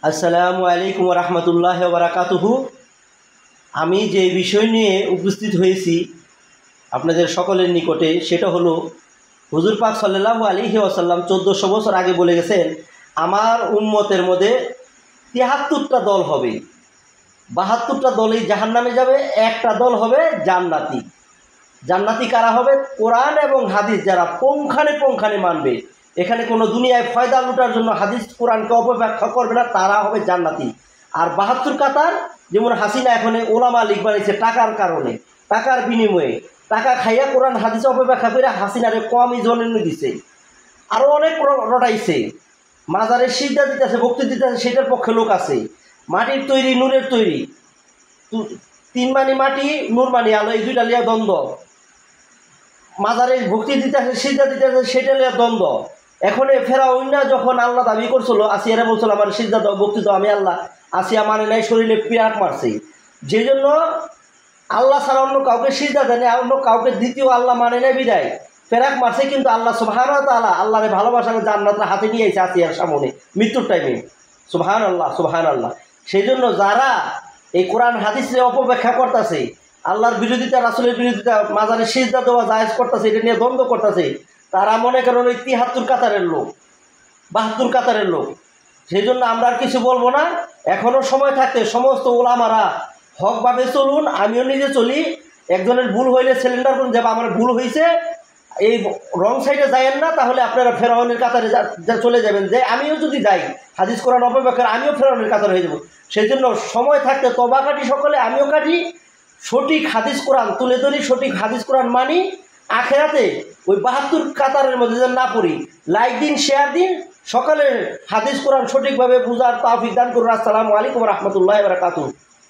আসসালামু আলাইকুম রহমতুল্লাহ বারাকাতুহু। আমি যে বিষয় নিয়ে উপস্থিত হয়েছি আপনাদের সকলের নিকটে সেটা হলো হুজুর পাক সাল্লাল্লাহু আলাইহি ওয়াসাল্লাম 1400 বছর আগে বলে গেছেন, আমার উম্মতের মধ্যে 73টা দল হবে, 72টা দলই জাহান্নামে যাবে, একটা দল হবে জান্নাতি। জান্নাতি কারা হবে? কোরআন এবং হাদিস যারা পুঙ্খানে মানবে, এখানে কোনো দুনিয়ায় ফয়দা লুটার জন্য হাদিস কোরআনকে অপব্যাখ্যা করবে না, তারা হবে জান্নাতি। আর 72 কাতার, যেমন হাসিনা এখন ওলামা লীগ বানিয়েছে টাকার কারণে, টাকার বিনিময়ে, টাকা খাইয়া কোরআন হাদিস অপব্যাখ্যা করে হাসিনারে কমই জনন্য দিছে, আরও অনেক রটাইছে, মাজারের সিজদা দিতেছে, ভক্তি দিতেছে, সেটার পক্ষে লোক আছে। মাটির তৈরি, নূরের তৈরি, তিন মানি মাটি, নূর মানি আলো, এই দুইটা লিয়া দ্বন্দ্ব। মাজারে ভক্তি দিতেছে, সিজদা দিতেছে, সেটা লিয়া দ্বন্দ্ব। এখন ফেরাউনা যখন আল্লাহ দাবি করছিল, আসিয়ারা বলছিল আমার সিজদা দাও, ভক্তি দাও, আমি আল্লাহ, আসিয়া মানে নাই, শরীরে পিরাক মারছে। যে জন্য আল্লাহ ছাড়া অন্য কাউকে সিজদা দেয় না, অন্য কাউকে দ্বিতীয় আল্লাহ মানে নাই বিদায় ফেরাক মারছে। কিন্তু আল্লাহ সুবহানাহু ওয়া তাআলা আল্লাহরে ভালোবাসার জান্নাতটা হাতে নিয়ে এসে আসিয়ার সামনে মৃত্যুর টাইমে। সুবহানাল্লাহ। সেই জন্য যারা এই কোরআন হাদিসে অপব্যাখ্যা করতেছে, আল্লাহর বিরোধিতা, রাসূলের বিরোধিতা, মাজারে সিজদা দেওয়া জায়েজ করতেছে, এটা নিয়ে দ্বন্দ্ব করতেছে, তারা মনে করেন ওই 73 কাতারের লোক, 72 কাতারের লোক। সেই জন্য আমরা আর কিছু বলবো না। এখনও সময় থাকতে সমস্ত ওলামারা হকভাবে চলুন, আমিও নিজে চলি। একজনের ভুল হইলে সিলিন্ডার করুন, যে আমার ভুল হয়েছে, এই রং সাইডে যাইয়েন না, তাহলে আপনারা ফেরাউনের কাতারে চলে যাবেন। যে আমিও যদি যাই হাদিস কোরআন অপব্যাখ্যা, আমিও ফেরাউনের কাতারে হয়ে যাব। সেই জন্য সময় থাকতে তবা কাটি সকলে, আমিও কাটি, সঠিক হাদিস কোরআন তুলে ধরি, সঠিক হাদিস কোরআন মানি। আখেরাতে ওই 72 কাতারের মধ্যে যেন না পড়ি। লাইক দিন, শেয়ার দিন, সকালে হাদিস কোরআন সঠিকভাবে বুঝার তৌফিক দান করুন। আসসালামু আলাইকুম রহমতুল্লাহ বারাকাতুহু।